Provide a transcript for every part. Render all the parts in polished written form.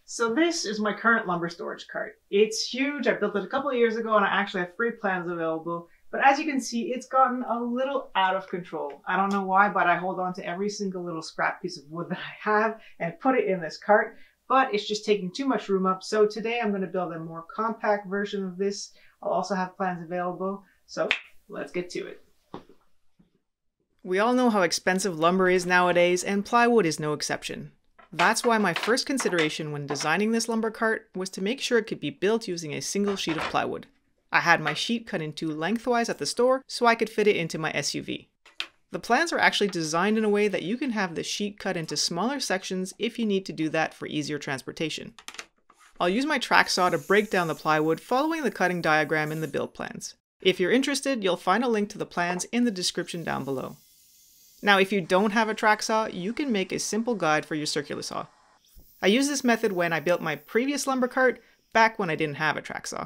So this is my current lumber storage cart. It's huge. I built it a couple of years ago and I actually have free plans available. But as you can see, it's gotten a little out of control. I don't know why, but I hold on to every single little scrap piece of wood that I have and put it in this cart. But it's just taking too much room up. So today I'm going to build a more compact version of this. I'll also have plans available. So let's get to it. We all know how expensive lumber is nowadays, and plywood is no exception. That's why my first consideration when designing this lumber cart was to make sure it could be built using a single sheet of plywood. I had my sheet cut in two lengthwise at the store so I could fit it into my SUV. The plans are actually designed in a way that you can have the sheet cut into smaller sections if you need to do that for easier transportation. I'll use my track saw to break down the plywood following the cutting diagram in the build plans. If you're interested, you'll find a link to the plans in the description down below. Now, if you don't have a track saw, you can make a simple guide for your circular saw. I used this method when I built my previous lumber cart, back when I didn't have a track saw.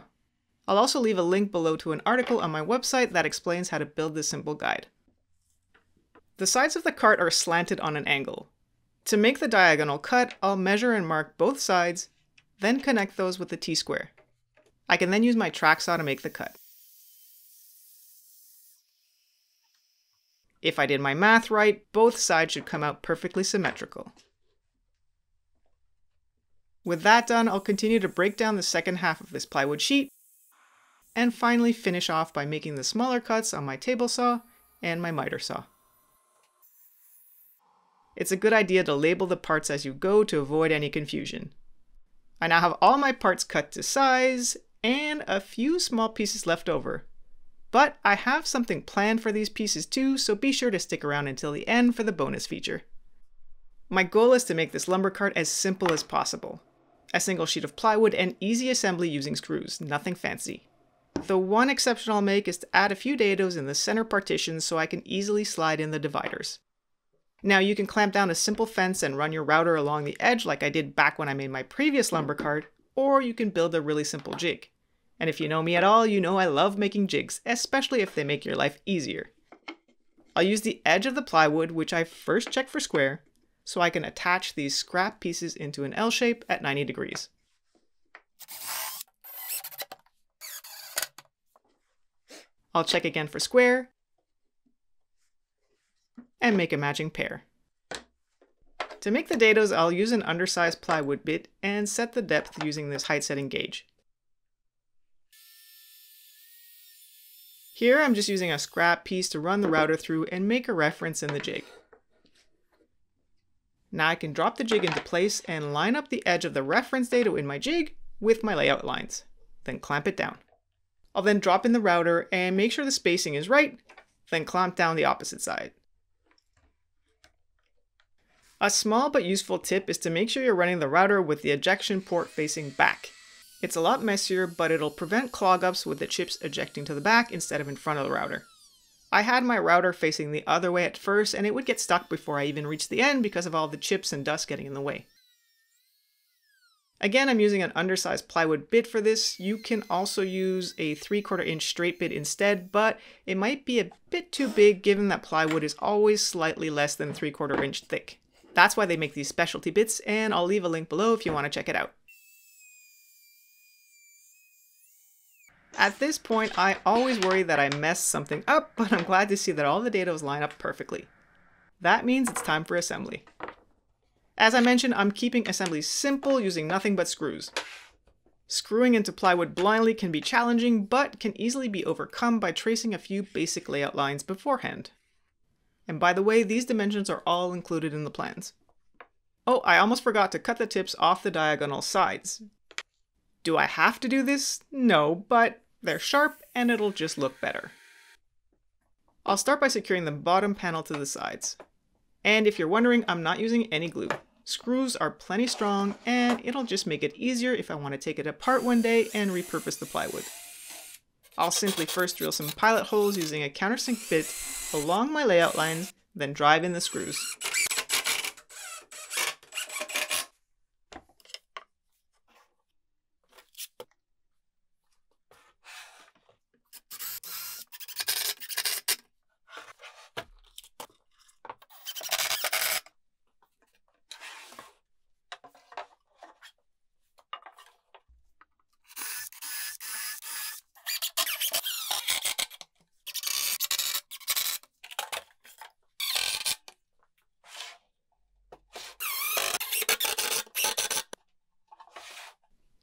I'll also leave a link below to an article on my website that explains how to build this simple guide. The sides of the cart are slanted on an angle. To make the diagonal cut, I'll measure and mark both sides, then connect those with the T-square. I can then use my track saw to make the cut. If I did my math right, both sides should come out perfectly symmetrical. With that done, I'll continue to break down the second half of this plywood sheet, and finally finish off by making the smaller cuts on my table saw and my miter saw. It's a good idea to label the parts as you go to avoid any confusion. I now have all my parts cut to size, and a few small pieces left over. But I have something planned for these pieces too, so be sure to stick around until the end for the bonus feature. My goal is to make this lumber cart as simple as possible. A single sheet of plywood and easy assembly using screws, nothing fancy. The one exception I'll make is to add a few dados in the center partitions so I can easily slide in the dividers. Now you can clamp down a simple fence and run your router along the edge like I did back when I made my previous lumber cart, or you can build a really simple jig. And if you know me at all, you know I love making jigs, especially if they make your life easier. I'll use the edge of the plywood, which I first checked for square, so I can attach these scrap pieces into an L shape at 90 degrees. I'll check again for square, and make a matching pair. To make the dados, I'll use an undersized plywood bit and set the depth using this height setting gauge. Here I'm just using a scrap piece to run the router through and make a reference in the jig. Now I can drop the jig into place and line up the edge of the reference dado in my jig with my layout lines, then clamp it down. I'll then drop in the router and make sure the spacing is right, then clamp down the opposite side. A small but useful tip is to make sure you're running the router with the ejection port facing back. It's a lot messier, but it'll prevent clog-ups with the chips ejecting to the back instead of in front of the router. I had my router facing the other way at first, and it would get stuck before I even reached the end because of all the chips and dust getting in the way. Again, I'm using an undersized plywood bit for this. You can also use a 3/4 inch straight bit instead, but it might be a bit too big given that plywood is always slightly less than 3/4 inch thick. That's why they make these specialty bits, and I'll leave a link below if you want to check it out. At this point, I always worry that I messed something up, but I'm glad to see that all the dados line up perfectly. That means it's time for assembly. As I mentioned, I'm keeping assembly simple using nothing but screws. Screwing into plywood blindly can be challenging, but can easily be overcome by tracing a few basic layout lines beforehand. And by the way, these dimensions are all included in the plans. Oh, I almost forgot to cut the tips off the diagonal sides. Do I have to do this? No, but they're sharp and it'll just look better. I'll start by securing the bottom panel to the sides. And if you're wondering, I'm not using any glue. Screws are plenty strong and it'll just make it easier if I want to take it apart one day and repurpose the plywood. I'll simply first drill some pilot holes using a countersink bit along my layout lines, then drive in the screws.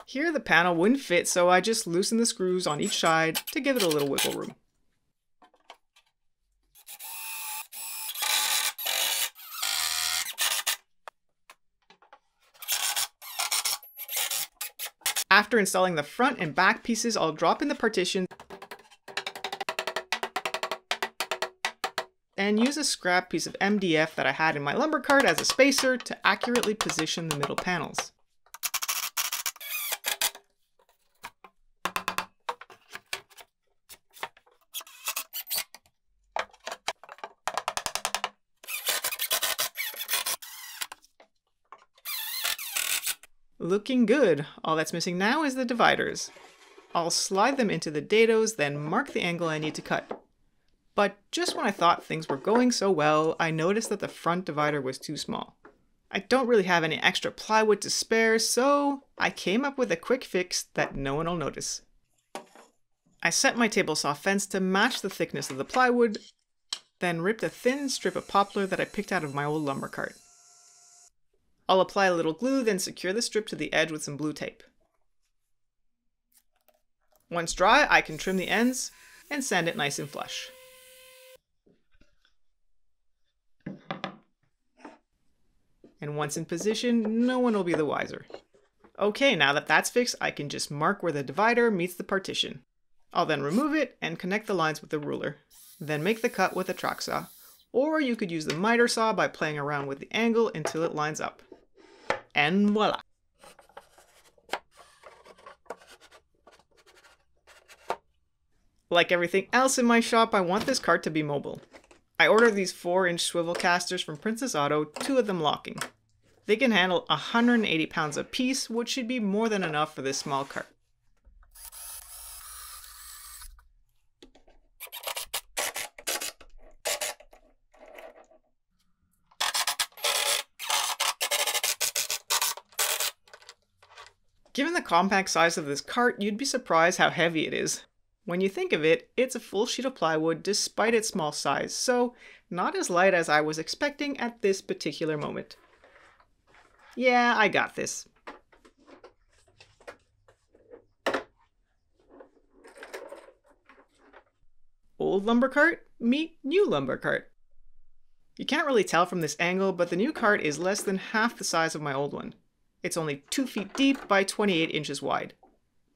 Here the panel wouldn't fit, so I just loosened the screws on each side to give it a little wiggle room. After installing the front and back pieces, I'll drop in the partition and use a scrap piece of MDF that I had in my lumber cart as a spacer to accurately position the middle panels. Looking good. All that's missing now is the dividers. I'll slide them into the dados, then mark the angle I need to cut. But just when I thought things were going so well, I noticed that the front divider was too small. I don't really have any extra plywood to spare, so I came up with a quick fix that no one will notice. I set my table saw fence to match the thickness of the plywood, then ripped a thin strip of poplar that I picked out of my old lumber cart. I'll apply a little glue, then secure the strip to the edge with some blue tape. Once dry, I can trim the ends and sand it nice and flush. And once in position, no one will be the wiser. Okay, now that that's fixed, I can just mark where the divider meets the partition. I'll then remove it and connect the lines with the ruler. Then make the cut with a track saw. Or you could use the miter saw by playing around with the angle until it lines up. And voila! Like everything else in my shop, I want this cart to be mobile. I ordered these 4-inch swivel casters from Princess Auto, 2 of them locking. They can handle 180 pounds apiece, which should be more than enough for this small cart. Given the compact size of this cart, you'd be surprised how heavy it is. When you think of it, it's a full sheet of plywood despite its small size, so not as light as I was expecting at this particular moment. Yeah, I got this. Old lumber cart, meet new lumber cart. You can't really tell from this angle, but the new cart is less than half the size of my old one. It's only 2 feet deep by 28 inches wide.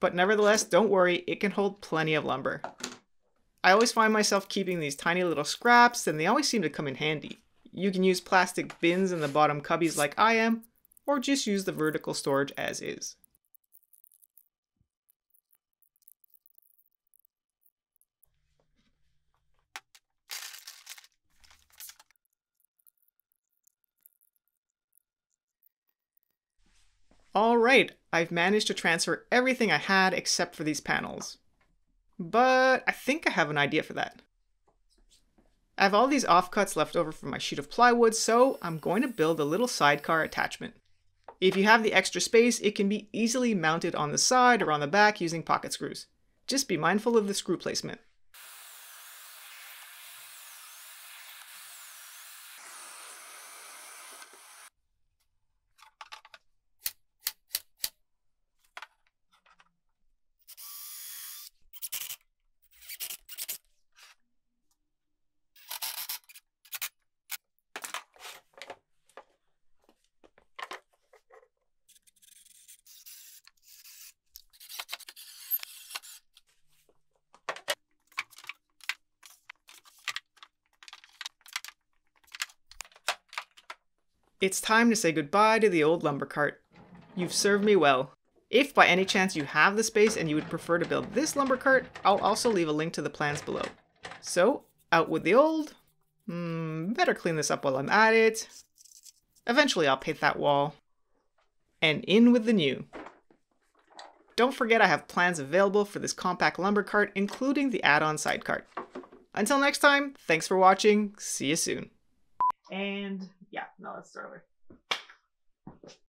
But nevertheless, don't worry, it can hold plenty of lumber. I always find myself keeping these tiny little scraps, and they always seem to come in handy. You can use plastic bins in the bottom cubbies like I am, or just use the vertical storage as is. Alright, I've managed to transfer everything I had except for these panels. But I think I have an idea for that. I have all these offcuts left over from my sheet of plywood, so I'm going to build a little sidecar attachment. If you have the extra space, it can be easily mounted on the side or on the back using pocket screws. Just be mindful of the screw placement. It's time to say goodbye to the old lumber cart. You've served me well. If by any chance you have the space and you would prefer to build this lumber cart, I'll also leave a link to the plans below. So, out with the old. Better clean this up while I'm at it. Eventually I'll paint that wall. And in with the new. Don't forget I have plans available for this compact lumber cart, including the add-on side cart. Until next time, thanks for watching. See you soon. And yeah, no, let's start over.